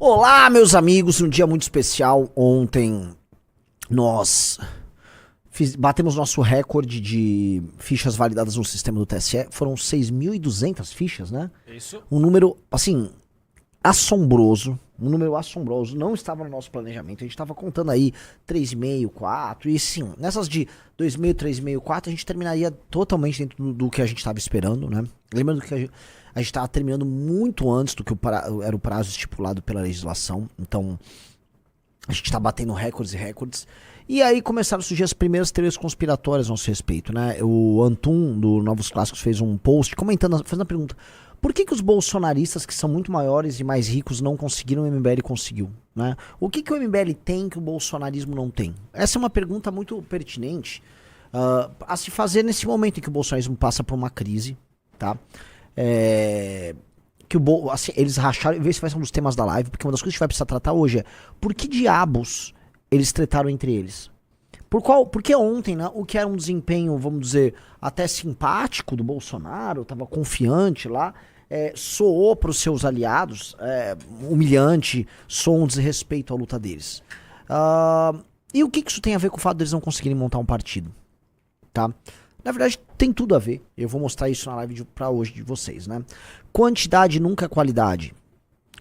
Olá, meus amigos, um dia muito especial. Ontem nós batemos nosso recorde de fichas validadas no sistema do TSE. Foram 6.200 fichas, né? Isso. Um número, assim, assombroso. Um número assombroso. Não estava no nosso planejamento. A gente estava contando aí 3,5, 4. E sim, nessas de 2,5, 3,5, 4, a gente terminaria totalmente dentro do que a gente estava esperando, né? Lembrando que a gente estava terminando muito antes do que era o prazo estipulado pela legislação. Então, a gente está batendo recordes e recordes. E aí começaram a surgir as primeiras teorias conspiratórias a nosso respeito, né? O Antum, do Novos Clássicos, fez um post comentando, fazendo a pergunta: por que os bolsonaristas, que são muito maiores e mais ricos, não conseguiram e o MBL conseguiu? Né? O que o MBL tem que o bolsonarismo não tem? Essa é uma pergunta muito pertinente a se fazer nesse momento em que o bolsonarismo passa por uma crise, tá? Assim, eles racharam, vê se vai ser um dos temas da live, porque uma das coisas que a gente vai precisar tratar hoje é por que diabos eles tretaram entre eles? Porque ontem, né, o que era um desempenho, vamos dizer, até simpático do Bolsonaro, tava confiante lá, soou para os seus aliados humilhante, soou um desrespeito à luta deles. E o que isso tem a ver com o fato deles não conseguirem montar um partido? Tá? Na verdade, tem tudo a ver. Eu vou mostrar isso na live pra hoje de vocês, né? Quantidade nunca é qualidade.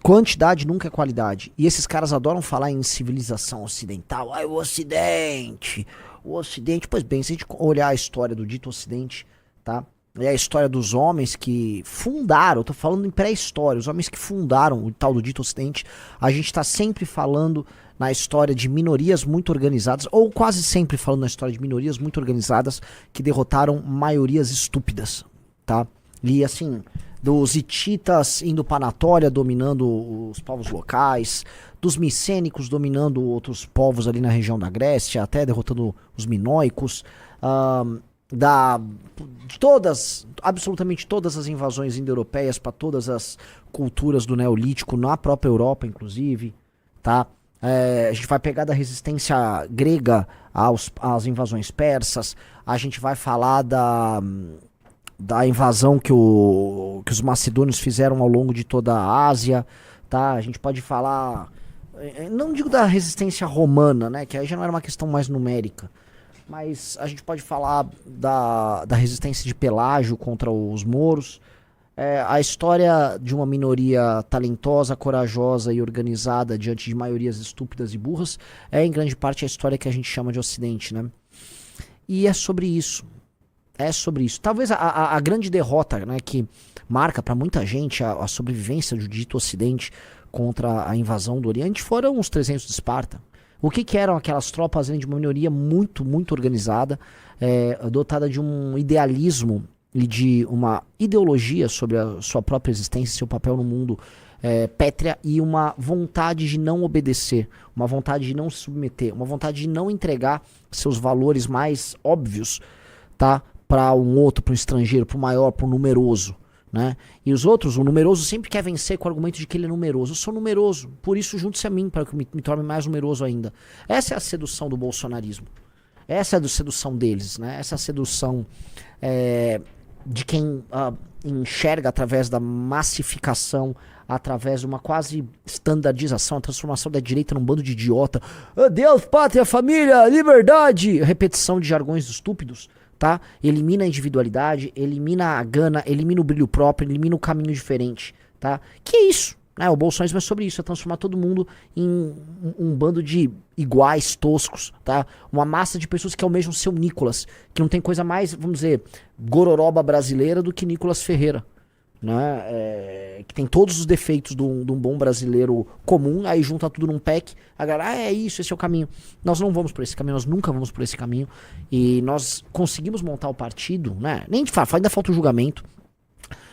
Quantidade nunca é qualidade. E esses caras adoram falar em civilização ocidental. Ai, o Ocidente. O Ocidente. Pois bem, se a gente olhar a história do dito Ocidente, tá? É a história dos homens que fundaram, eu tô falando em pré-história, os homens que fundaram o tal do dito Ocidente. A gente tá sempre falando na história de minorias muito organizadas, ou quase sempre falando na história de minorias muito organizadas que derrotaram maiorias estúpidas, tá? E assim, dos hititas indo pra Anatólia, dominando os povos locais, dos micênicos dominando outros povos ali na região da Grécia, até derrotando os minoicos, de todas, absolutamente todas as invasões indo-europeias para todas as culturas do Neolítico, na própria Europa, inclusive, tá? A gente vai pegar da resistência grega às invasões persas, a gente vai falar da invasão que os macedônios fizeram ao longo de toda a Ásia, tá? A gente pode falar, não digo da resistência romana, né, que aí já não era uma questão mais numérica, mas a gente pode falar da resistência de Pelágio contra os mouros, a história de uma minoria talentosa, corajosa e organizada diante de maiorias estúpidas e burras, em grande parte a história que a gente chama de Ocidente, né? E é sobre isso. É sobre isso. Talvez a grande derrota, né, que marca para muita gente a sobrevivência do dito Ocidente contra a invasão do Oriente foram os 300 de Esparta. O que eram aquelas tropas de uma minoria muito, muito organizada, dotada de um idealismo e de uma ideologia sobre a sua própria existência, seu papel no mundo pétrea, e uma vontade de não obedecer, uma vontade de não se submeter, uma vontade de não entregar seus valores mais óbvios, tá, para um outro, para um estrangeiro, para o maior, para o numeroso. Né? E os outros, o numeroso sempre quer vencer com o argumento de que ele é numeroso. Eu sou numeroso, por isso junte-se a mim para que me torne mais numeroso ainda. Essa é a sedução do bolsonarismo. Essa é a sedução deles, né? Essa é a sedução de quem enxerga através da massificação, através de uma quase standardização, a transformação da direita num bando de idiota. Deus, pátria, família, liberdade! Repetição de jargões estúpidos. Tá? Elimina a individualidade, elimina a gana, elimina o brilho próprio, elimina o caminho diferente, tá? Que é isso, né? O bolsonarismo é sobre isso, é transformar todo mundo em um bando de iguais, toscos, tá? Uma massa de pessoas que almejam ser o Nicolas, que não tem coisa mais, vamos dizer, gororoba brasileira do que Nicolas Ferreira, né? Que tem todos os defeitos de um bom brasileiro comum, aí junta tudo num pack, a galera, é isso, esse é o caminho. Nós não vamos por esse caminho, nós nunca vamos por esse caminho, e nós conseguimos montar o partido, né? Nem de fato, ainda falta o julgamento.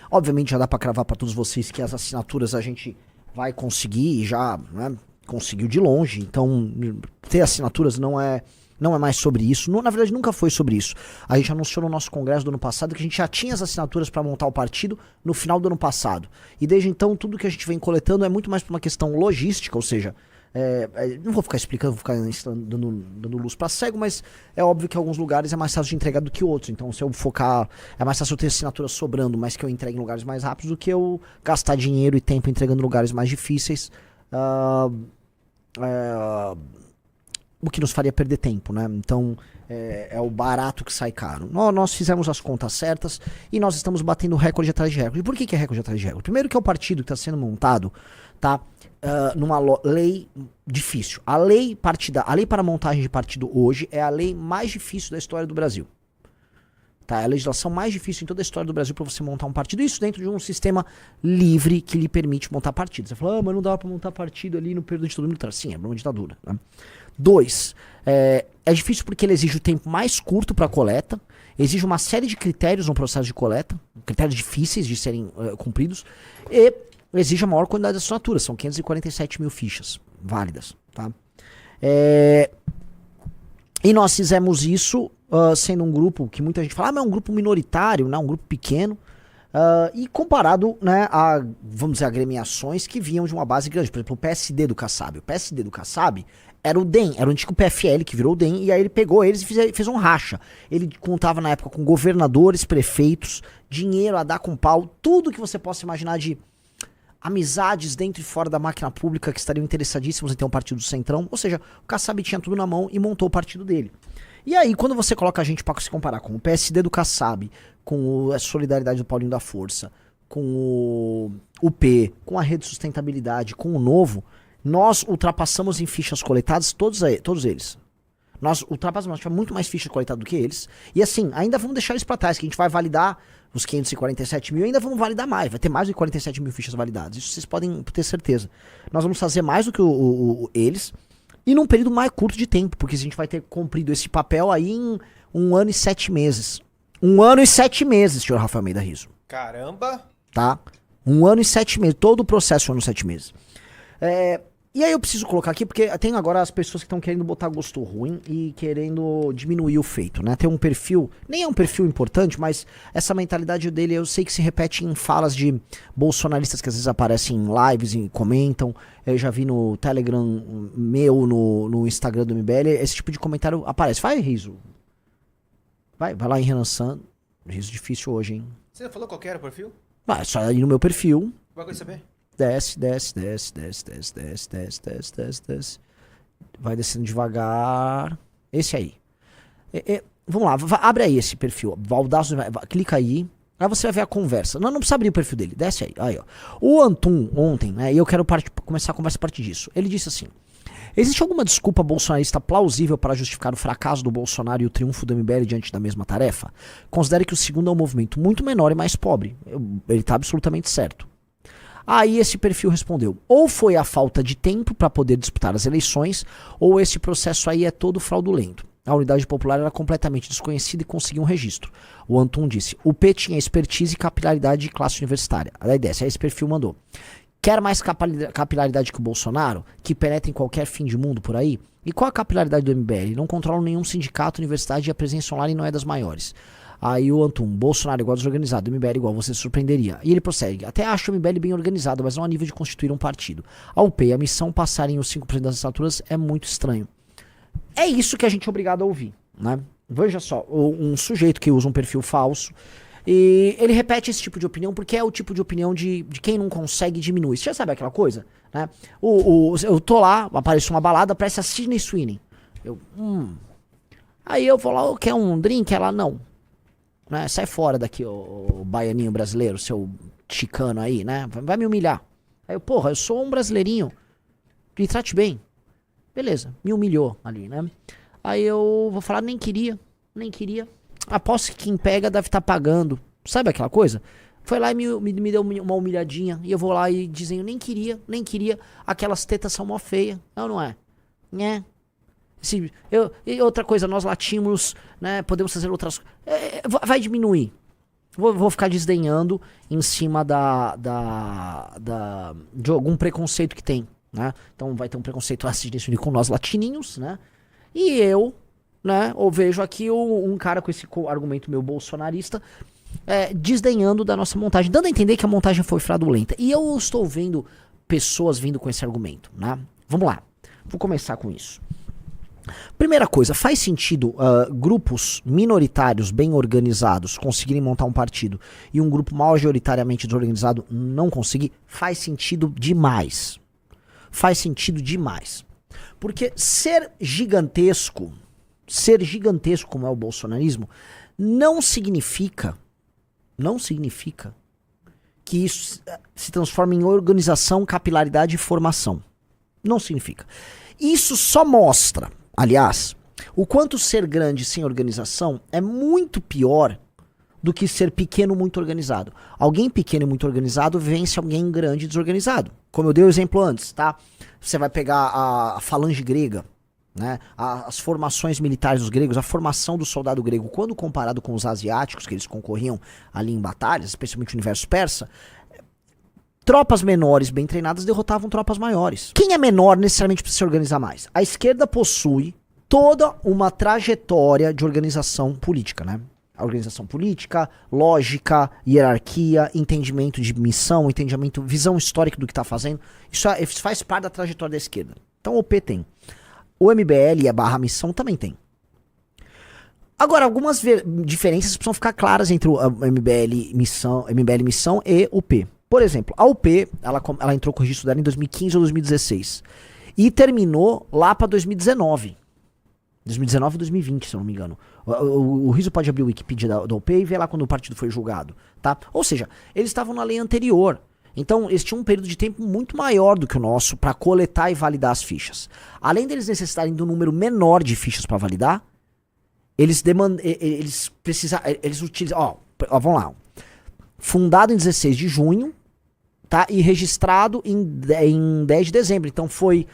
Obviamente já dá pra cravar pra todos vocês que as assinaturas a gente vai conseguir, e já, né, conseguiu de longe, então ter assinaturas não é mais sobre isso. Na verdade, nunca foi sobre isso. A gente anunciou no nosso congresso do ano passado que a gente já tinha as assinaturas para montar o partido no final do ano passado. E desde então, tudo que a gente vem coletando é muito mais por uma questão logística, ou seja, não vou ficar explicando, vou ficar dando luz para cego, mas é óbvio que em alguns lugares é mais fácil de entregar do que outros. Então, se eu focar, é mais fácil eu ter assinaturas sobrando, mas que eu entregue em lugares mais rápidos do que eu gastar dinheiro e tempo entregando em lugares mais difíceis. o que nos faria perder tempo, né? Então, é o barato que sai caro. Nós fizemos as contas certas e nós estamos batendo recorde atrás de recorde. E por que é recorde atrás de recorde? Primeiro que é o partido que está sendo montado, tá? Numa lei difícil. A lei para montagem de partido hoje é a lei mais difícil da história do Brasil. Tá? É a legislação mais difícil em toda a história do Brasil para você montar um partido. Isso dentro de um sistema livre que lhe permite montar partido. Você fala, mas não dá para montar partido ali no período de ditadura militar. Sim, é uma ditadura. Né? 2, é difícil porque ele exige o tempo mais curto para a coleta, exige uma série de critérios no processo de coleta, critérios difíceis de serem cumpridos, e exige a maior quantidade de assinaturas, são 547 mil fichas válidas. Tá? E nós fizemos isso sendo um grupo que muita gente fala, mas é um grupo minoritário, né, um grupo pequeno, e comparado, né, a, vamos dizer, agremiações que vinham de uma base grande. Por exemplo, o PSD do Kassab. O PSD do Kassab era o DEM, era o antigo PFL que virou o DEM, e aí ele pegou eles e fez um racha. Ele contava na época com governadores, prefeitos, dinheiro a dar com pau, tudo que você possa imaginar de amizades dentro e fora da máquina pública que estariam interessadíssimos em ter um partido do Centrão. Ou seja, o Kassab tinha tudo na mão e montou o partido dele. E aí, quando você coloca a gente para se comparar com o PSD do Kassab, com a Solidariedade do Paulinho da Força, com o P, com a Rede de Sustentabilidade, com o Novo, nós ultrapassamos em fichas coletadas todos eles. Nós tivemos muito mais fichas coletadas do que eles. E assim, ainda vamos deixar eles para trás, que a gente vai validar os 547 mil, ainda vamos validar mais. Vai ter mais de 47 mil fichas validadas. Isso vocês podem ter certeza. Nós vamos fazer mais do que eles, e num período mais curto de tempo, porque a gente vai ter cumprido esse papel aí em 1 ano e 7 meses. 1 ano e 7 meses, senhor Rafael Almeida Rizzo. Caramba! Tá? 1 ano e 7 meses. Todo o processo 1 ano e 7 meses. E aí eu preciso colocar aqui, porque tem agora as pessoas que estão querendo botar gosto ruim e querendo diminuir o feito, né? Tem um perfil, nem é um perfil importante, mas essa mentalidade dele eu sei que se repete em falas de bolsonaristas que às vezes aparecem em lives e comentam. Eu já vi no Telegram meu, no Instagram do MBL, esse tipo de comentário aparece. Vai, Riso. Vai lá em Renan San. Riso difícil hoje, hein? Você falou qual que era o perfil? Vai, só ir no meu perfil. Vai querer saber? Desce. Vai descendo devagar. Esse aí. Vamos lá, abre aí esse perfil. Valdaço, clica aí. Aí você vai ver a conversa. Não precisa abrir o perfil dele. Desce aí. Aí ó. O Antum, ontem, né? E eu quero começar a conversa a partir disso. Ele disse assim: existe alguma desculpa bolsonarista plausível para justificar o fracasso do Bolsonaro e o triunfo do MBL diante da mesma tarefa? Considere que o segundo é um movimento muito menor e mais pobre. Ele tá absolutamente certo. Aí esse perfil respondeu: ou foi a falta de tempo para poder disputar as eleições, ou esse processo aí é todo fraudulento. A Unidade Popular era completamente desconhecida e conseguiu um registro. O Antum disse: o P tinha expertise e capilaridade de classe universitária. Aí desce, aí esse perfil mandou: quer mais capilaridade que o Bolsonaro, que penetra em qualquer fim de mundo por aí? E qual a capilaridade do MBL? Não controla nenhum sindicato, universidade e a presença online não é das maiores. Aí o Antum: Bolsonaro igual desorganizado, MBL igual, você se surpreenderia. E ele prossegue: até acho o MBL bem organizado, mas não a nível de constituir um partido. A UP, a missão passarem os 5% das assinaturas é muito estranho. É isso que a gente é obrigado a ouvir, né? Veja só, um sujeito que usa um perfil falso, e ele repete esse tipo de opinião porque é o tipo de opinião de quem não consegue diminuir. Você já sabe aquela coisa, né? Eu tô lá, aparece uma balada, parece a Sydney Sweeney. Aí eu vou lá: quer um drink? Ela: não. Né? Sai fora daqui, o baianinho brasileiro, seu chicano aí, né? Vai me humilhar. Aí eu: porra, eu sou um brasileirinho, me trate bem. Beleza, me humilhou ali, né? Aí eu vou falar: nem queria. Aposto que quem pega deve estar pagando. Sabe aquela coisa? Foi lá e me deu uma humilhadinha. E eu vou lá e dizendo: nem queria. Aquelas tetas são mó feias. Não é? Né? E outra coisa, nós latinos, né, podemos fazer outras coisas. Vai diminuir. Vou ficar desdenhando em cima de algum preconceito que tem, né? Então vai ter um preconceito assim com nós latininhos, né? E eu, né, eu vejo aqui um cara com esse argumento meu bolsonarista desdenhando da nossa montagem, dando a entender que a montagem foi fraudulenta. E eu estou vendo pessoas vindo com esse argumento, né? Vamos lá, vou começar com isso. Primeira coisa, faz sentido grupos minoritários bem organizados conseguirem montar um partido e um grupo majoritariamente desorganizado não conseguir? Faz sentido demais. faz sentido demais. Porque ser gigantesco como é o bolsonarismo, não significa que isso se transforma em organização, capilaridade e formação. Não significa. Isso só mostra, aliás, o quanto ser grande sem organização é muito pior do que ser pequeno muito organizado. Alguém pequeno e muito organizado vence alguém grande e desorganizado. Como eu dei o exemplo antes, tá? Você vai pegar a falange grega, né? As formações militares dos gregos, a formação do soldado grego, quando comparado com os asiáticos, que eles concorriam ali em batalhas, especialmente no universo persa, tropas menores bem treinadas derrotavam tropas maiores. Quem é menor necessariamente precisa se organizar mais. A esquerda possui toda uma trajetória de organização política, né? A organização política, lógica, hierarquia, entendimento de missão, entendimento, visão histórica do que está fazendo. Isso faz parte da trajetória da esquerda. Então o OP tem. O MBL e a barra missão também tem. Agora, algumas diferenças precisam ficar claras entre o MBL missão e o P. Por exemplo, a UP, ela entrou com o registro dela em 2015 ou 2016. E terminou lá para 2019. 2019 e 2020, se eu não me engano. O Riso pode abrir o Wikipedia da UP e ver lá quando o partido foi julgado, tá? Ou seja, eles estavam na lei anterior. Então, eles tinham um período de tempo muito maior do que o nosso para coletar e validar as fichas. Além deles necessitarem de um número menor de fichas para validar, eles utilizam... vamos lá. Fundado em 16 de junho, tá? E registrado em 10 de dezembro. Então foi,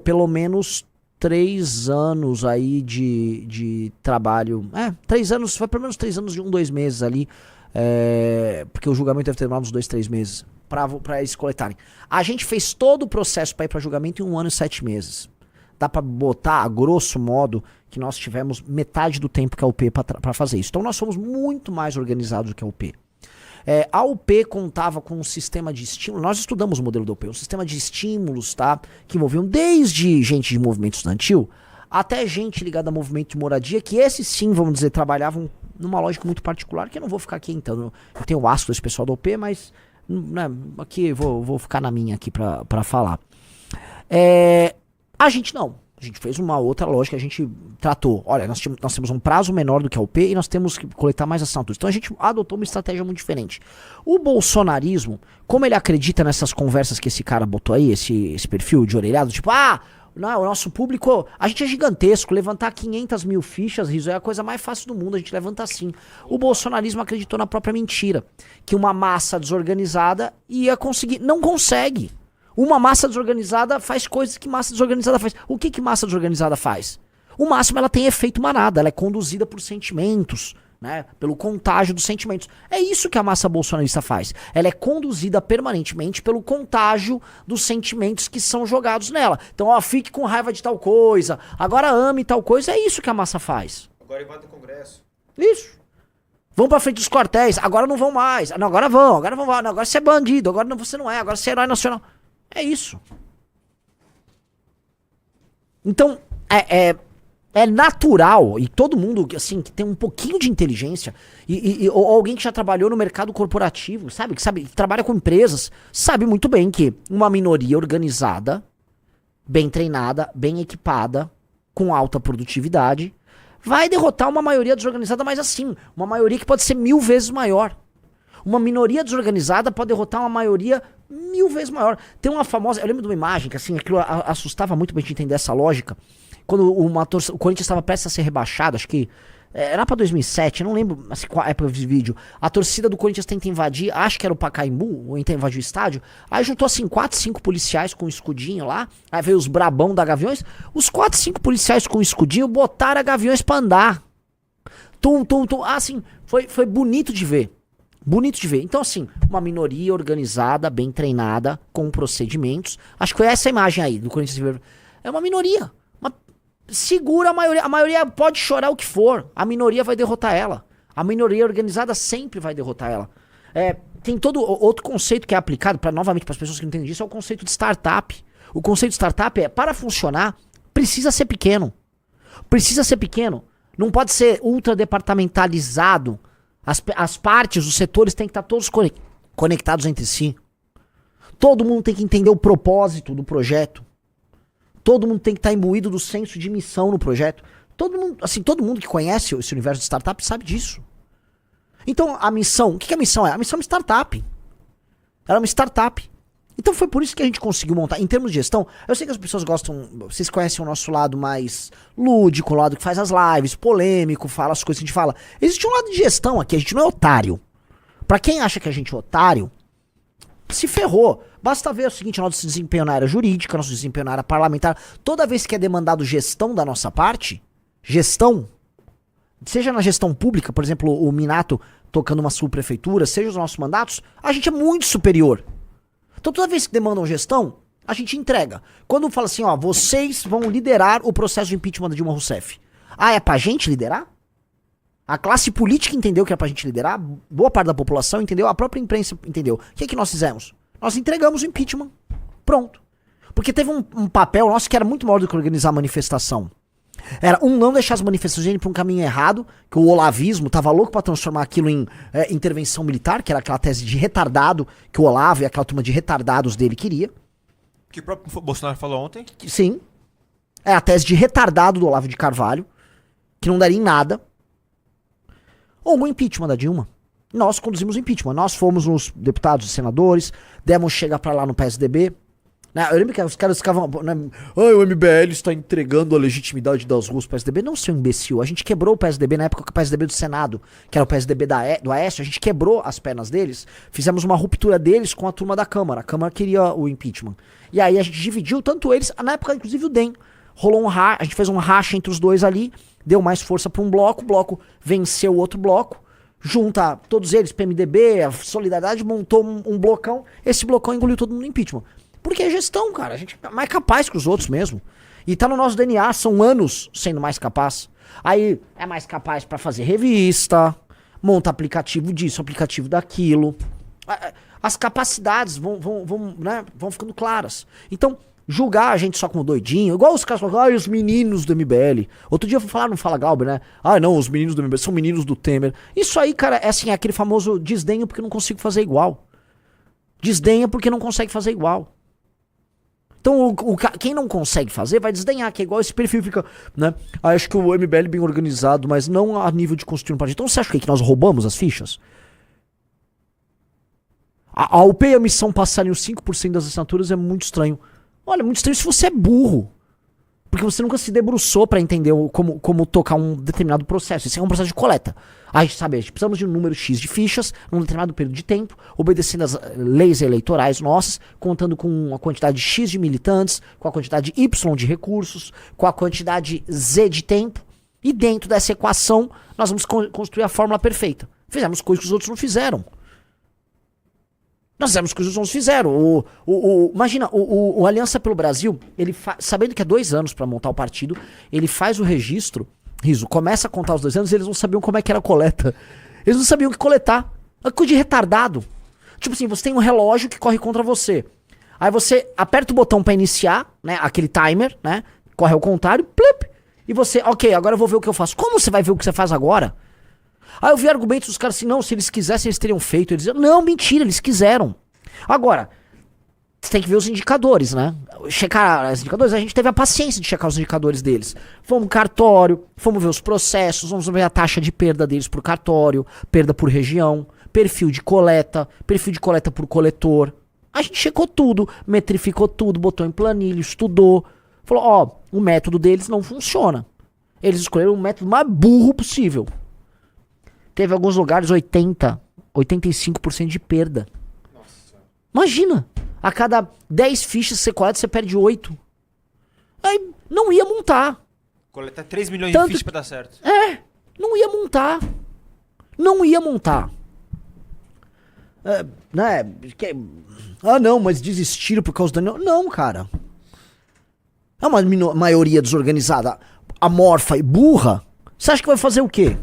pelo menos 3 anos aí de trabalho. 3 anos, foi pelo menos 3 anos de 2 meses ali. Porque o julgamento deve ter demorado uns 2, 3 meses pra eles coletarem. A gente fez todo o processo pra ir pra julgamento em 1 ano e 7 meses. Dá pra botar, a grosso modo, que nós tivemos metade do tempo que a UP pra fazer isso. Então nós somos muito mais organizados do que a UP. A UP contava com um sistema de estímulo. Nós estudamos o modelo da UP, um sistema de estímulos, tá? Que envolviam desde gente de movimento estudantil até gente ligada a movimento de moradia, que esses sim, vamos dizer, trabalhavam numa lógica muito particular, que eu não vou ficar aqui então. Eu tenho o asco desse pessoal da UP, mas né, aqui vou ficar na minha aqui pra falar. A gente não. A gente fez uma outra lógica, a gente tratou. Olha, nós temos um prazo menor do que a UP e nós temos que coletar mais assinaturas. Então a gente adotou uma estratégia muito diferente. O bolsonarismo, como ele acredita nessas conversas que esse cara botou aí, esse perfil de orelhado, tipo, não, o nosso público, a gente é gigantesco, levantar 500 mil fichas, Riso, é a coisa mais fácil do mundo, a gente levanta assim. O bolsonarismo acreditou na própria mentira, que uma massa desorganizada ia conseguir, não consegue. Uma massa desorganizada faz coisas que massa desorganizada faz. O que massa desorganizada faz? O máximo, ela tem efeito manada, ela é conduzida por sentimentos, né? Pelo contágio dos sentimentos. É isso que a massa bolsonarista faz. Ela é conduzida permanentemente pelo contágio dos sentimentos que são jogados nela. Então, fique com raiva de tal coisa, agora ame tal coisa, é isso que a massa faz. Agora invade o Congresso. Isso. Vão pra frente dos quartéis, agora não vão mais. Não, agora vão. Não, agora você é bandido, agora você não é, agora você é herói nacional. É isso. Então, é natural, e todo mundo assim, que tem um pouquinho de inteligência, ou alguém que já trabalhou no mercado corporativo, que trabalha com empresas, sabe muito bem que uma minoria organizada, bem treinada, bem equipada, com alta produtividade, vai derrotar uma maioria desorganizada, mas assim, uma maioria que pode ser 1000 vezes maior. Uma minoria desorganizada pode derrotar uma maioria 1000 vezes maior. Tem uma famosa... Eu lembro de uma imagem que assim, aquilo assustava muito pra gente entender essa lógica. Quando o Corinthians estava prestes a ser rebaixado, acho que era pra 2007, eu não lembro assim, qual época de vídeo. A torcida do Corinthians tenta invadir, acho que era o Pacaembu, ou tenta invadir o estádio. Aí juntou assim 4, 5 policiais com um escudinho lá. Aí veio os brabão da Gaviões. Os 4, 5 policiais com um escudinho botaram a Gaviões pra andar. Assim, foi bonito de ver. Bonito de ver. Então, assim, uma minoria organizada, bem treinada, com procedimentos. Acho que foi essa imagem aí do Corinthians. É uma minoria. Segura a maioria. A maioria pode chorar o que for. A minoria vai derrotar ela. A minoria organizada sempre vai derrotar ela. Tem todo outro conceito que é aplicado, novamente, para as pessoas que não entendem disso, é o conceito de startup. O conceito de startup para funcionar, precisa ser pequeno. Precisa ser pequeno. Não pode ser ultra departamentalizado. As partes, os setores têm que estar todos conectados entre si. Todo mundo tem que entender o propósito do projeto. Todo mundo tem que estar imbuído do senso de missão no projeto. Todo mundo que conhece esse universo de startup sabe disso. Então, a missão, o que a missão é? A missão é uma startup. Ela é uma startup. Então foi por isso que a gente conseguiu montar. Em termos de gestão, eu sei que as pessoas gostam, vocês conhecem o nosso lado mais lúdico, o lado que faz as lives, polêmico, fala as coisas que a gente fala. Existe um lado de gestão aqui, a gente não é otário. Pra quem acha que a gente é otário, se ferrou. Basta ver o seguinte, nosso desempenho na área jurídica, nosso desempenho na área parlamentar. Toda vez que é demandado gestão da nossa parte, gestão, seja na gestão pública, por exemplo, o Minato tocando uma subprefeitura, seja os nossos mandatos, a gente é muito superior. Então toda vez que demandam gestão, a gente entrega. Quando fala assim, ó, vocês vão liderar o processo de impeachment da Dilma Rousseff. Ah, é pra gente liderar? A classe política entendeu que é pra gente liderar, boa parte da população entendeu, a própria imprensa entendeu. O que é que nós fizemos? Nós entregamos o impeachment. Pronto. Porque teve um papel nosso que era muito maior do que organizar a manifestação. Era não deixar as manifestações irem pra um caminho errado, que o olavismo tava louco pra transformar aquilo em intervenção militar, que era aquela tese de retardado que o Olavo e aquela turma de retardados dele queria. Que o próprio Bolsonaro falou ontem. Sim. É a tese de retardado do Olavo de Carvalho, que não daria em nada. Ou o impeachment da Dilma. Nós conduzimos o impeachment. Nós fomos nos deputados e senadores, demos chega pra lá no PSDB. Eu lembro que os caras ficavam... o MBL está entregando a legitimidade das ruas pro PSDB. Não, seu imbecil. A gente quebrou o PSDB na época que o PSDB do Senado, que era o PSDB do Aécio, a gente quebrou as pernas deles, fizemos uma ruptura deles com a turma da Câmara. A Câmara queria o impeachment. E aí a gente dividiu tanto eles, na época inclusive o DEM. Rolou a gente fez um racha entre os dois ali, deu mais força para um bloco, o bloco venceu o outro bloco, junta todos eles, PMDB, a Solidariedade, montou um blocão, esse blocão engoliu todo mundo no impeachment. Porque é gestão, cara. A gente é mais capaz que os outros mesmo. E tá no nosso DNA, são anos sendo mais capaz. Aí é mais capaz pra fazer revista, monta aplicativo disso, aplicativo daquilo. As capacidades vão ficando claras. Então, julgar a gente só como doidinho, igual os caras falam, os meninos do MBL. Outro dia eu fui falar no Fala Glauber, né? Não, os meninos do MBL são meninos do Temer. Isso aí, cara, é assim, aquele famoso desdenho porque não consigo fazer igual. Desdenha porque não consegue fazer igual. Então, quem não consegue fazer vai desdenhar, que é igual esse perfil fica, né? Acho que o MBL é bem organizado, mas não a nível de construir um partido. Então você acha que nós roubamos as fichas? A UP e a missão passarem os 5% das assinaturas é muito estranho. Olha, é muito estranho se você é burro. Porque você nunca se debruçou pra entender como tocar um determinado processo. Isso é um processo de coleta. A gente sabe, precisamos de um número X de fichas, num determinado período de tempo, obedecendo às leis eleitorais nossas, contando com a quantidade X de militantes, com a quantidade Y de recursos, com a quantidade Z de tempo. E dentro dessa equação, nós vamos construir a fórmula perfeita. Fizemos coisas que os outros não fizeram. Nós fizemos coisas que os outros fizeram. Imagina, o Aliança pelo Brasil, ele sabendo que é 2 anos pra montar o partido, ele faz o registro, Riso, começa a contar os 2 anos e eles não sabiam como é que era a coleta. Eles não sabiam o que coletar. É coisa de retardado. Tipo assim, você tem um relógio que corre contra você. Aí você aperta o botão pra iniciar, né, aquele timer, né, corre ao contrário, plip, e você, ok, agora eu vou ver o que eu faço. Como você vai ver o que você faz agora? Aí eu vi argumentos dos caras assim, não, se eles quisessem eles teriam feito. Eles diziam, não, mentira, eles quiseram. Agora, você tem que ver os indicadores, né? Checar os indicadores, a gente teve a paciência de checar os indicadores deles. Fomos no cartório, fomos ver os processos, vamos ver a taxa de perda deles por cartório, perda por região, perfil de coleta por coletor. A gente checou tudo, metrificou tudo, botou em planilha, estudou. Falou, o método deles não funciona. Eles escolheram o método mais burro possível. Teve alguns lugares 85% de perda. Nossa. Imagina, a cada 10 fichas que você coleta, você perde 8. Aí não ia montar. Coletar 3 milhões Tanto de fichas pra dar certo. Não ia montar. Não ia montar. Né? Não, mas desistiram por causa da... Não, cara. É uma maioria desorganizada, amorfa e burra. Você acha que vai fazer o quê?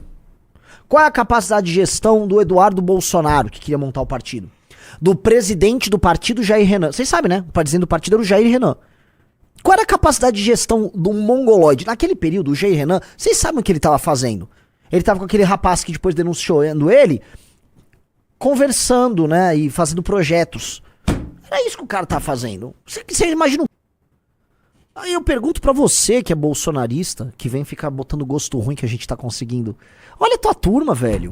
Qual é a capacidade de gestão do Eduardo Bolsonaro, que queria montar o partido? Do presidente do partido, Jair Renan. Vocês sabem, né? O presidente do partido era o Jair Renan. Qual era a capacidade de gestão do mongoloide? Naquele período, o Jair Renan, vocês sabem o que ele estava fazendo? Ele estava com aquele rapaz que depois denunciou ele, conversando, né? E fazendo projetos. Era isso que o cara tá fazendo. Você imagina Aí eu pergunto pra você que é bolsonarista, que vem ficar botando gosto ruim que a gente tá conseguindo. Olha a tua turma, velho.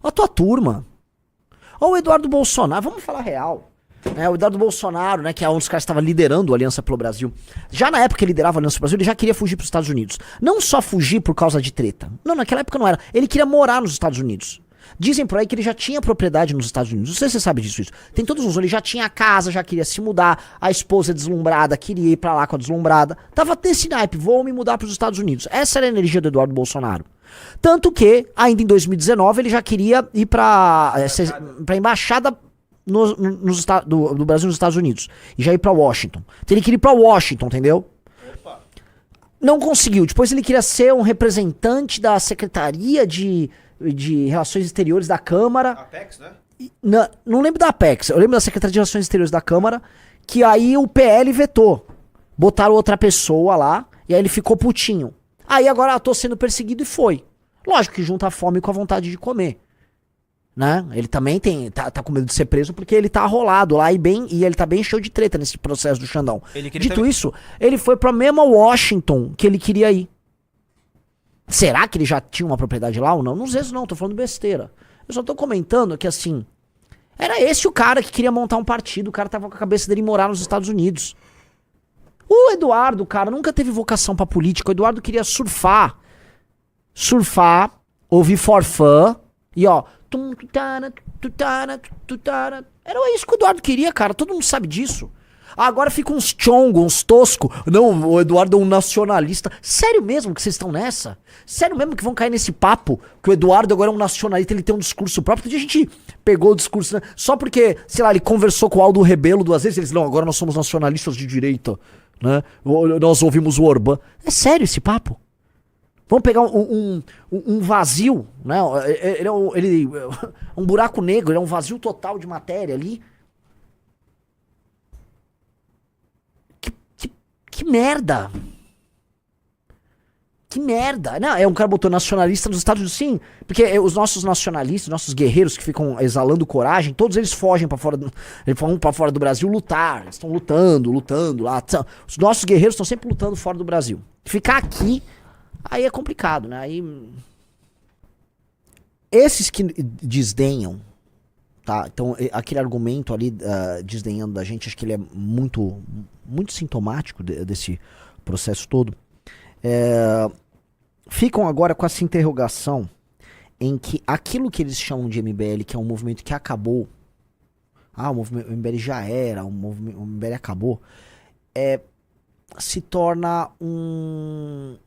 Olha a tua turma. Olha o Eduardo Bolsonaro, vamos falar real. O Eduardo Bolsonaro, né, que é um dos caras que estava liderando a Aliança pelo Brasil. Já na época que ele liderava a Aliança pelo Brasil, ele já queria fugir para os Estados Unidos. Não só fugir por causa de treta. Não, naquela época não era. Ele queria morar nos Estados Unidos. Dizem por aí que ele já tinha propriedade nos Estados Unidos. Não sei se você sabe disso. Isso. Tem todos os. Ele já tinha casa, já queria se mudar. A esposa deslumbrada queria ir pra lá com a deslumbrada. Tava nesse naipe, vou me mudar pros Estados Unidos. Essa era a energia do Eduardo Bolsonaro. Tanto que, ainda em 2019, ele já queria ir pra embaixada do Brasil nos Estados Unidos. E já ir pra Washington. Então ele queria ir pra Washington, entendeu? Opa. Não conseguiu. Depois ele queria ser um representante da Secretaria de Relações Exteriores da Câmara. Apex, né? Não lembro da Apex, eu lembro da Secretaria de Relações Exteriores da Câmara, que aí o PL vetou. Botaram outra pessoa lá, e aí ele ficou putinho. Aí agora tô sendo perseguido e foi. Lógico que junta a fome com a vontade de comer. Né? Ele também tá com medo de ser preso porque ele tá arrolado lá e ele tá bem cheio de treta nesse processo do Xandão. Dito isso, ele foi pra mesma Washington que ele queria ir. Será que ele já tinha uma propriedade lá ou não? Não sei se não, tô falando besteira. Eu só tô comentando que assim, era esse o cara que queria montar um partido, o cara tava com a cabeça dele morar nos Estados Unidos. O Eduardo, cara, nunca teve vocação pra política, o Eduardo queria surfar, ouvir for fun, e ó, era isso que o Eduardo queria, cara, todo mundo sabe disso. Agora fica uns chongo, uns tosco. Não, o Eduardo é um nacionalista. Sério mesmo que vocês estão nessa? Sério mesmo que vão cair nesse papo que o Eduardo agora é um nacionalista, ele tem um discurso próprio? Porque a gente pegou o discurso, né? Só porque, sei lá, ele conversou com o Aldo Rebelo 2 vezes, eles, não, agora nós somos nacionalistas de direita, né? Nós ouvimos o Orbán. É sério esse papo? Vamos pegar um vazio, né? Um buraco negro, ele é um vazio total de matéria ali. Que merda! Que merda! Não, um cara botou nacionalista nos Estados Unidos, sim, porque os nossos nacionalistas, nossos guerreiros que ficam exalando coragem, todos eles fogem pra fora eles vão pra fora do Brasil lutar, eles estão lutando lá. Os nossos guerreiros estão sempre lutando fora do Brasil. Ficar aqui, aí é complicado, né? Aí esses que desdenham, tá? Então, aquele argumento ali desdenhando da gente, acho que ele é muito sintomático desse processo todo. Ficam agora com essa interrogação em que aquilo que eles chamam de MBL, que é um movimento que acabou, o MBL já era, o MBL acabou, se torna um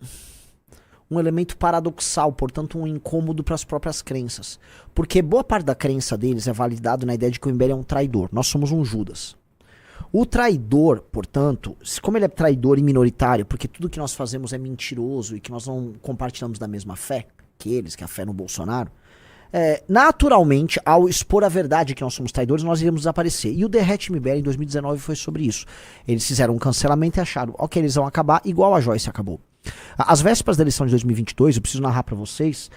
elemento paradoxal, portanto um incômodo para as próprias crenças. Porque boa parte da crença deles é validado na ideia de que o MBL é um traidor. Nós somos um Judas. O traidor, portanto, como ele é traidor e minoritário, porque tudo que nós fazemos é mentiroso e que nós não compartilhamos da mesma fé que eles, que é a fé no Bolsonaro, naturalmente, ao expor a verdade que nós somos traidores, nós iremos desaparecer. E o Derrete MBL em 2019 foi sobre isso. Eles fizeram um cancelamento e acharam, ok, eles vão acabar igual a Joyce acabou. Às vésperas da eleição de 2022, eu preciso narrar pra vocês,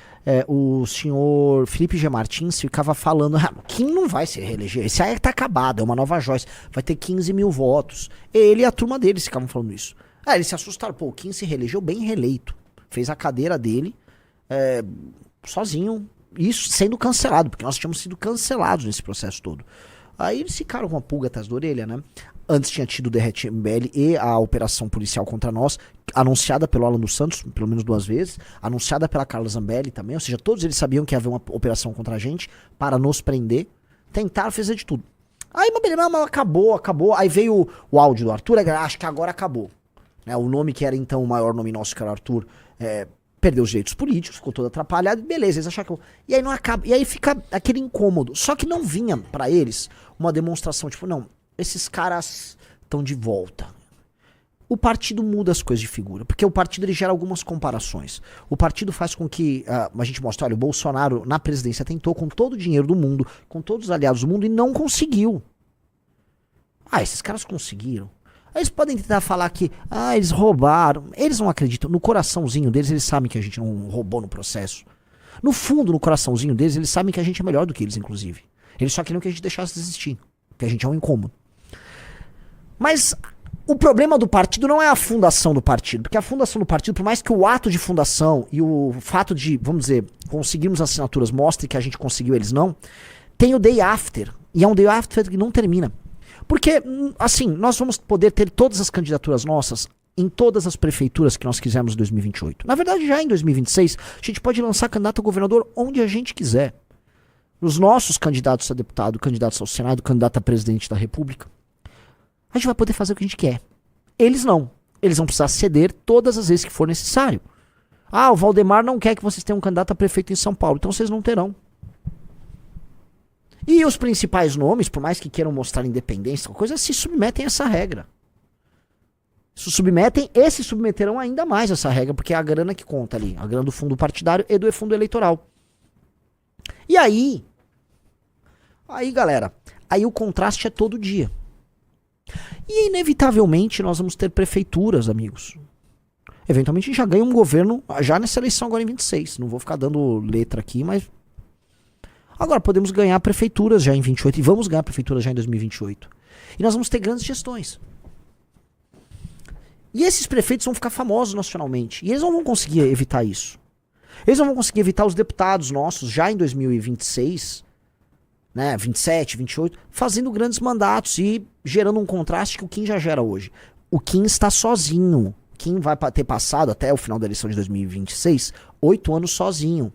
o senhor Felipe G. Martins ficava falando, Kim não vai se reeleger, esse aí tá acabado, é uma nova Joyce, vai ter 15 mil votos. Ele e a turma deles ficavam falando isso. Eles se assustaram, o Kim se reelegeu bem reeleito, fez a cadeira dele sozinho, isso sendo cancelado, porque nós tínhamos sido cancelados nesse processo todo. Aí eles ficaram com uma pulga atrás da orelha, né? Antes tinha tido o Derrete MBL e a operação policial contra nós, anunciada pelo Alan dos Santos, pelo menos 2 vezes, anunciada pela Carla Zambelli também, ou seja, todos eles sabiam que ia haver uma operação contra a gente para nos prender, tentaram fazer de tudo. Aí, mas acabou, aí veio o áudio do Arthur, acho que agora acabou. Né? O nome que era então o maior nome nosso, que era o Arthur, perdeu os direitos políticos, ficou todo atrapalhado, beleza, eles acharam que... E aí não acaba, e aí fica aquele incômodo, só que não vinha pra eles uma demonstração, tipo, não, esses caras estão de volta. O partido muda as coisas de figura, porque o partido ele gera algumas comparações. O partido faz com que a gente mostre, olha, o Bolsonaro na presidência tentou com todo o dinheiro do mundo, com todos os aliados do mundo e não conseguiu. Esses caras conseguiram. Eles podem tentar falar que, eles roubaram. Eles não acreditam. No coraçãozinho deles, eles sabem que a gente não roubou no processo. No fundo, no coraçãozinho deles, eles sabem que a gente é melhor do que eles, inclusive. Eles só queriam que a gente deixasse de existir. Que a gente é um incômodo. Mas O problema do partido não é a fundação do partido, porque a fundação do partido, por mais que o ato de fundação e o fato de, vamos dizer, conseguirmos assinaturas mostre que a gente conseguiu, eles não, tem o day after, e é um day after que não termina. Porque, assim, nós vamos poder ter todas as candidaturas nossas em todas as prefeituras que nós quisermos em 2028. Na verdade, já em 2026, a gente pode lançar candidato a governador onde a gente quiser. Os nossos candidatos a deputado, candidatos ao Senado, candidato a presidente da República, a gente vai poder fazer o que a gente quer. Eles não. Eles vão precisar ceder todas as vezes que for necessário. Ah, o Valdemar não quer que vocês tenham um candidato a prefeito em São Paulo, então vocês não terão. E os principais nomes, por mais que queiram mostrar independência, coisa, se submetem a essa regra. Se submetem e se submeterão ainda mais a essa regra, porque é a grana que conta ali. A grana do fundo partidário e do fundo eleitoral. E aí, galera, aí o contraste é todo dia. E inevitavelmente nós vamos ter prefeituras, amigos. Eventualmente a gente já ganha um governo, já nessa eleição agora em 26. Não vou ficar dando letra aqui, mas... Agora podemos ganhar prefeituras já em 28 e vamos ganhar prefeituras já em 2028. E nós vamos ter grandes gestões. E esses prefeitos vão ficar famosos nacionalmente. E eles não vão conseguir evitar isso. Eles não vão conseguir evitar os deputados nossos já em 2026, né, 27, 28, fazendo grandes mandatos e gerando um contraste que o Kim já gera hoje. O Kim está sozinho. O Kim vai ter passado até o final da eleição de 2026 8 anos sozinho.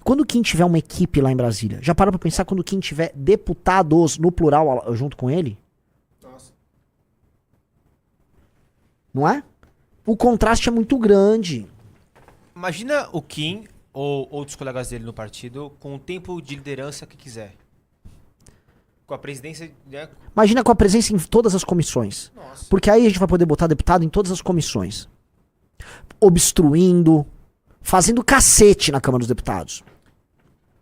Quando o Kim tiver uma equipe lá em Brasília, já parou pra pensar quando o Kim tiver deputados no plural junto com ele? Nossa. Não é? O contraste é muito grande. Imagina o Kim ou outros colegas dele no partido com o tempo de liderança que quiser. Com a presidência... Né? Imagina com a presença em todas as comissões. Nossa. Porque aí a gente vai poder botar deputado em todas as comissões. Obstruindo, fazendo cacete na Câmara dos Deputados.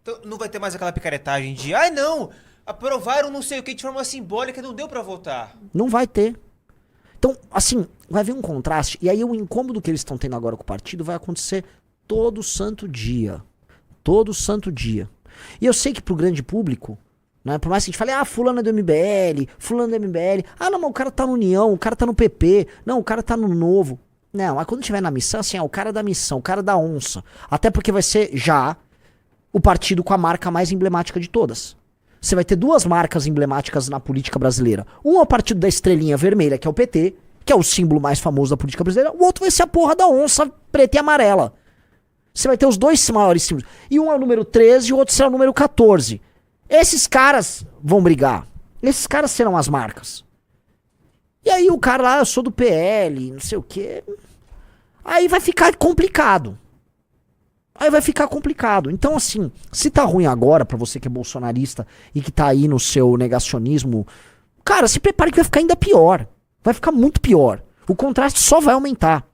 Então não vai ter mais aquela picaretagem de... Ai, não! Aprovaram não sei o que de forma simbólica, não deu pra votar. Não vai ter. Então, assim, vai haver um contraste. E aí o incômodo que eles estão tendo agora com o partido vai acontecer todo santo dia. Todo santo dia. E eu sei que pro grande público, né, por mais que a gente fale, fulano é do MBL, fulano é do MBL. Ah, não, mas o cara tá no União, o cara tá no PP. Não, o cara tá no Novo. Não, mas quando tiver na missão, assim, o cara da missão, o cara da onça. Até porque vai ser já o partido com a marca mais emblemática de todas. Você vai ter duas marcas emblemáticas na política brasileira. Um é o partido da estrelinha vermelha, que é o PT, que é o símbolo mais famoso da política brasileira. O outro vai ser a porra da onça preta e amarela. Você vai ter os dois maiores símbolos. E um é o número 13 e o outro será o número 14. Esses caras vão brigar. Esses caras serão as marcas. E aí o cara lá, eu sou do PL, não sei o quê. Aí vai ficar complicado. Aí vai ficar complicado. Então, assim, se tá ruim agora, pra você que é bolsonarista e que tá aí no seu negacionismo, cara, se prepare que vai ficar ainda pior. Vai ficar muito pior. O contraste só vai aumentar.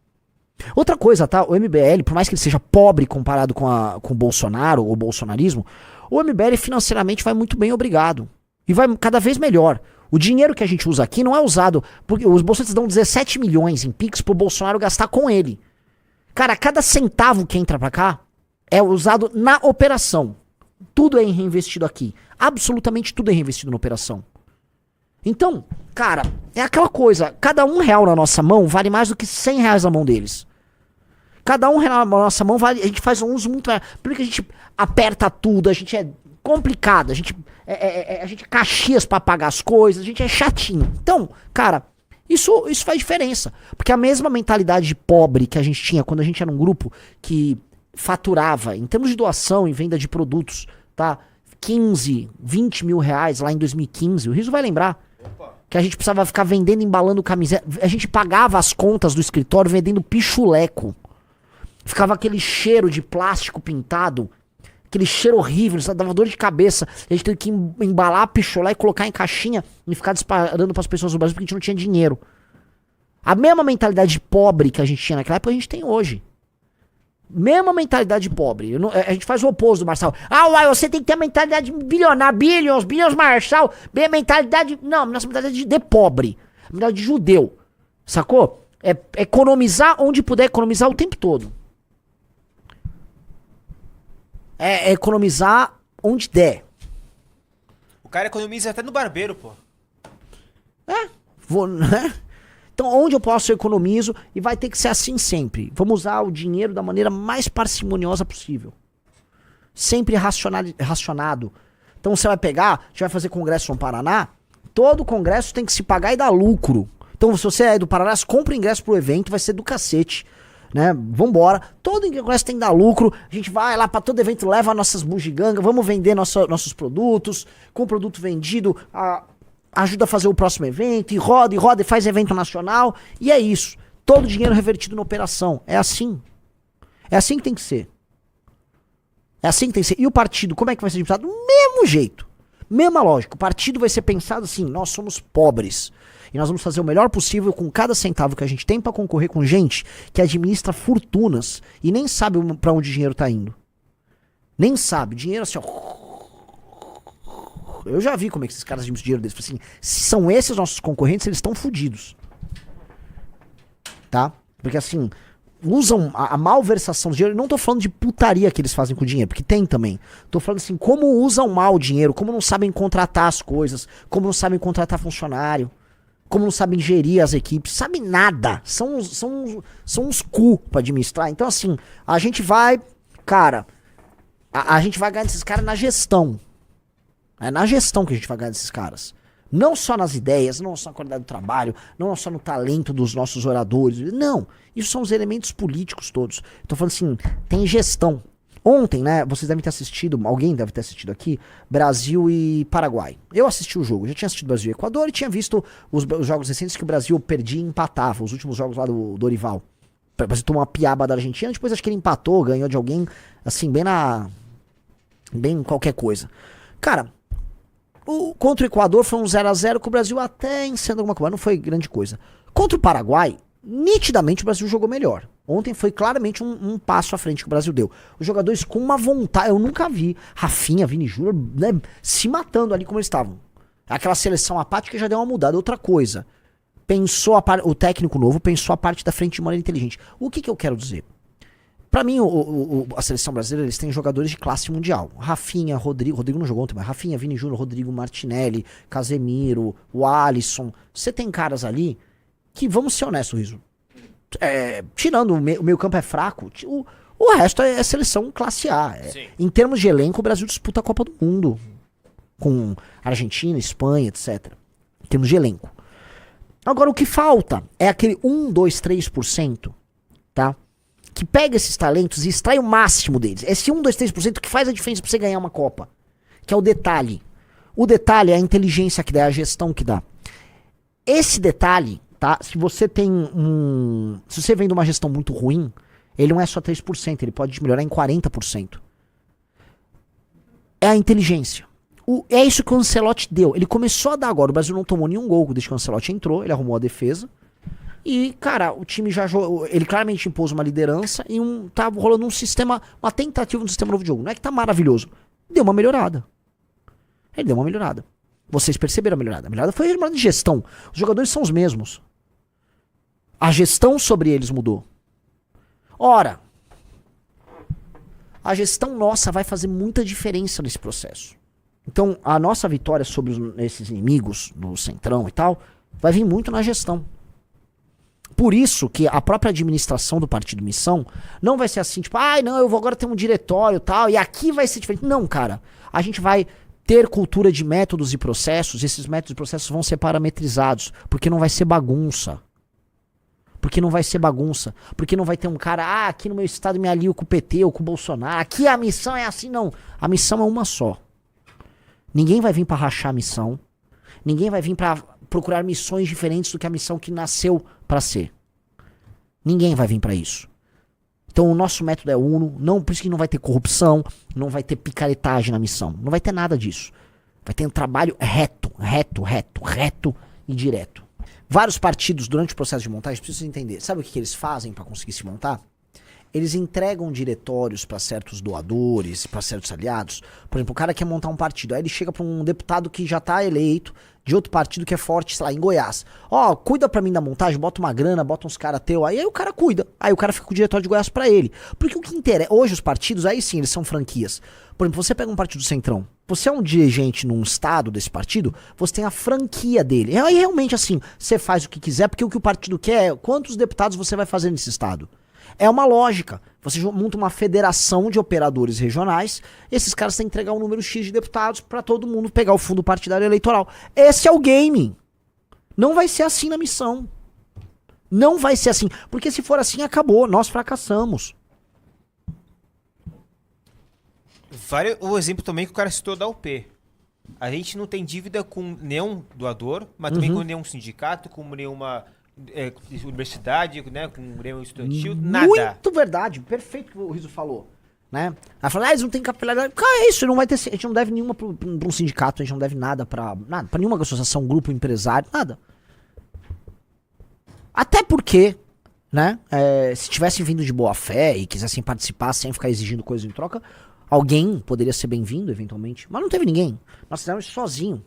Outra coisa, tá? O MBL, por mais que ele seja pobre comparado com o Bolsonaro ou o bolsonarismo, o MBL financeiramente vai muito bem, obrigado. E vai cada vez melhor. O dinheiro que a gente usa aqui não é usado... Porque os bolsonaristas dão 17 milhões em Pix pro Bolsonaro gastar com ele. Cara, cada centavo que entra pra cá é usado na operação. Tudo é reinvestido aqui. Absolutamente tudo é reinvestido na operação. Então, cara, é aquela coisa. Cada R$1 na nossa mão vale mais do que R$100 na mão deles. Cada R$1 na nossa mão vale... A gente faz um uso muito... Porque a gente aperta tudo, a gente é complicado, a gente é caxias pra pagar as coisas, a gente é chatinho. Então, cara, isso faz diferença. Porque a mesma mentalidade de pobre que a gente tinha quando a gente era um grupo que faturava, em termos de doação e venda de produtos, tá? 15, 20 mil reais lá em 2015. O Riso vai lembrar. Opa. Que a gente precisava ficar vendendo, embalando camiseta. A gente pagava as contas do escritório vendendo pichuleco. Ficava aquele cheiro de plástico pintado. Aquele cheiro horrível, dava dor de cabeça. A gente teve que embalar, pichular e colocar em caixinha e ficar disparando pras pessoas do Brasil porque a gente não tinha dinheiro. A mesma mentalidade pobre que a gente tinha naquela época a gente tem hoje. Mesma mentalidade pobre. A gente faz o oposto do Marçal. Uai, você tem que ter a mentalidade bilionária, bilhões Marçal. Bem a mentalidade... Não, nossa mentalidade de pobre. A mentalidade de judeu. Sacou? É economizar onde puder economizar o tempo todo. É economizar onde der. O cara economiza até no barbeiro, pô. Né? Então, onde eu posso, eu economizo, e vai ter que ser assim sempre. Vamos usar o dinheiro da maneira mais parcimoniosa possível. Sempre racionado. Então, você vai pegar, a gente vai fazer congresso no Paraná, todo congresso tem que se pagar e dar lucro. Então, se você é do Paraná, você compra ingresso pro evento, vai ser do cacete. Né? Vambora, todo congresso tem que dar lucro, a gente vai lá pra todo evento, leva nossas bugigangas, vamos vender nossos produtos, com o produto vendido, ajuda a fazer o próximo evento, e roda, e faz evento nacional, e é isso. Todo o dinheiro revertido na operação. É assim. É assim que tem que ser. É assim que tem que ser. E o partido, como é que vai ser disputado? Do mesmo jeito. Mesma lógica. O partido vai ser pensado assim, nós somos pobres. E nós vamos fazer o melhor possível com cada centavo que a gente tem pra concorrer com gente que administra fortunas e nem sabe pra onde o dinheiro tá indo. Nem sabe. Dinheiro assim, ó. Eu já vi como é que esses caras administram dinheiro deles. Assim, se são esses nossos concorrentes, eles estão fodidos. Tá? Porque assim, usam a malversação do dinheiro. Eu não tô falando de putaria que eles fazem com o dinheiro, porque tem também. Tô falando assim, como usam mal o dinheiro, como não sabem contratar as coisas, como não sabem contratar funcionário. Como não sabem gerir as equipes, sabe nada. São uns cu pra administrar. Então, assim, a gente vai, cara, a gente vai ganhar desses caras na gestão. É na gestão que a gente vai ganhar desses caras. Não só nas ideias, não só na qualidade do trabalho, não só no talento dos nossos oradores. Não, isso são os elementos políticos todos. Tô falando assim, tem gestão. Ontem, né, vocês devem ter assistido, alguém deve ter assistido aqui, Brasil e Paraguai. Eu assisti o jogo, já tinha assistido Brasil e Equador e tinha visto os jogos recentes que o Brasil perdia e empatava, os últimos jogos lá do Dorival. O Brasil tomou uma piaba da Argentina, depois acho que ele empatou, ganhou de alguém, assim, bem qualquer coisa. Cara, contra o Equador foi um 0x0 que o Brasil até encendeu alguma coisa, mas não foi grande coisa. Contra o Paraguai, nitidamente o Brasil jogou melhor. Ontem foi claramente um passo à frente que o Brasil deu. Os jogadores com uma vontade, eu nunca vi Rafinha, Vini Júnior, né, se matando ali como eles estavam. Aquela seleção apática já deu uma mudada, outra coisa. Pensou o técnico novo pensou a parte da frente de maneira inteligente. O que eu quero dizer? Pra mim, a seleção brasileira, eles têm jogadores de classe mundial. Rafinha, Rodrigo não jogou ontem, mas Rafinha, Vini Júnior, Rodrigo, Martinelli, Casemiro, o Alisson. Você tem caras ali que, vamos ser honestos, Riso, tirando o meio campo é fraco, o resto é seleção classe A. Em termos de elenco, o Brasil disputa a Copa do Mundo com Argentina, Espanha, etc. Em termos de elenco. Agora, o que falta é aquele 1, 2, 3%, tá? Que pega esses talentos e extrai o máximo deles. Esse 1, 2, 3% que faz a diferença pra você ganhar uma Copa. Que é o detalhe. O detalhe é a inteligência que dá, é a gestão que dá. Esse detalhe, tá? Se você tem se você vem de uma gestão muito ruim, ele não é só 3%, ele pode melhorar em 40%. É a inteligência. É isso que o Ancelotti deu. Ele começou a dar agora. O Brasil não tomou nenhum gol desde que o Ancelotti entrou, ele arrumou a defesa. E, cara, o time já jogou. Ele claramente impôs uma liderança e tá rolando um sistema, uma tentativa de um sistema novo de jogo. Não é que tá maravilhoso. Deu uma melhorada. Ele deu uma melhorada. Vocês perceberam a melhorada? A melhorada foi a melhorada de gestão. Os jogadores são os mesmos. A gestão sobre eles mudou. Ora, a gestão nossa vai fazer muita diferença nesse processo. Então, a nossa vitória sobre esses inimigos, no Centrão e tal, vai vir muito na gestão. Por isso que a própria administração do Partido Missão não vai ser assim, tipo, não, eu vou agora ter um diretório e tal, e aqui vai ser diferente. Não, cara, a gente vai ter cultura de métodos e processos, e esses métodos e processos vão ser parametrizados, porque não vai ser bagunça. Porque não vai ser bagunça. Porque não vai ter um cara, aqui no meu estado me alio com o PT ou com o Bolsonaro, aqui a missão é assim, não. A missão é uma só. Ninguém vai vir pra rachar a missão. Ninguém vai vir pra procurar missões diferentes do que a missão que nasceu pra ser. Ninguém vai vir pra isso. Então o nosso método é uno, não, por isso que não vai ter corrupção, não vai ter picaretagem na missão. Não vai ter nada disso. Vai ter um trabalho reto e direto. Vários partidos, durante o processo de montagem, precisam entender. Sabe o que eles fazem pra conseguir se montar? eles entregam diretórios para certos doadores, para certos aliados. Por exemplo, o cara quer montar um partido, aí ele chega para um deputado que já tá eleito, de outro partido que é forte, sei lá, em Goiás. Ó, cuida pra mim da montagem, bota uma grana, bota uns caras teu, aí o cara cuida. Aí o cara fica com o diretório de Goiás pra ele. Porque o que interessa, hoje os partidos, aí sim, eles são franquias. Por exemplo, você pega um partido do Centrão, você é um dirigente num estado desse partido, você tem a franquia dele. Aí realmente assim, você faz o que quiser, porque o que o partido quer é quantos deputados você vai fazer nesse estado. É uma lógica. Você monta uma federação de operadores regionais, esses caras têm que entregar um número X de deputados pra todo mundo pegar o fundo partidário eleitoral. Esse é o game. Não vai ser assim na missão. Não vai ser assim. Porque se for assim, acabou. Nós fracassamos. Vale o exemplo também que o cara citou da UP. A gente não tem dívida com nenhum doador, mas também com nenhum sindicato, com nenhuma universidade, né, com nenhum estudantil, nada. Muito verdade. Perfeito o que o Rizzo falou. Né? Ela falou, eles não tem capilaridade. Cara, é isso, não vai ter, a gente não deve nenhuma pra um sindicato, a gente não deve nada pra nenhuma associação, grupo, empresário, nada. Até porque, né, se tivessem vindo de boa fé e quisessem participar sem ficar exigindo coisa em troca, alguém poderia ser bem-vindo, eventualmente. Mas não teve ninguém. Nós fizemos isso sozinho.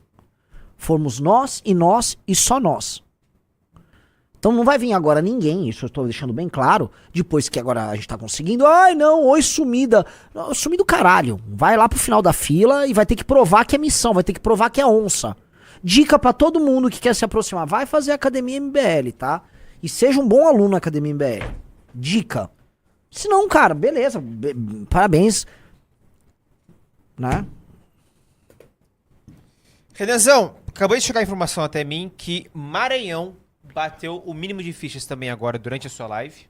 Fomos nós e só nós. Então não vai vir agora ninguém, isso eu estou deixando bem claro, depois que agora a gente tá conseguindo, ai não, oi sumida. Sumido caralho. Vai lá pro final da fila e vai ter que provar que é missão, vai ter que provar que é onça. Dica pra todo mundo que quer se aproximar, vai fazer Academia MBL, tá? E seja um bom aluno na Academia MBL. Dica. Se não, cara, beleza, parabéns. Né? Renanzão, acabou de chegar a informação até mim que Maranhão bateu o mínimo de fichas também agora durante a sua live.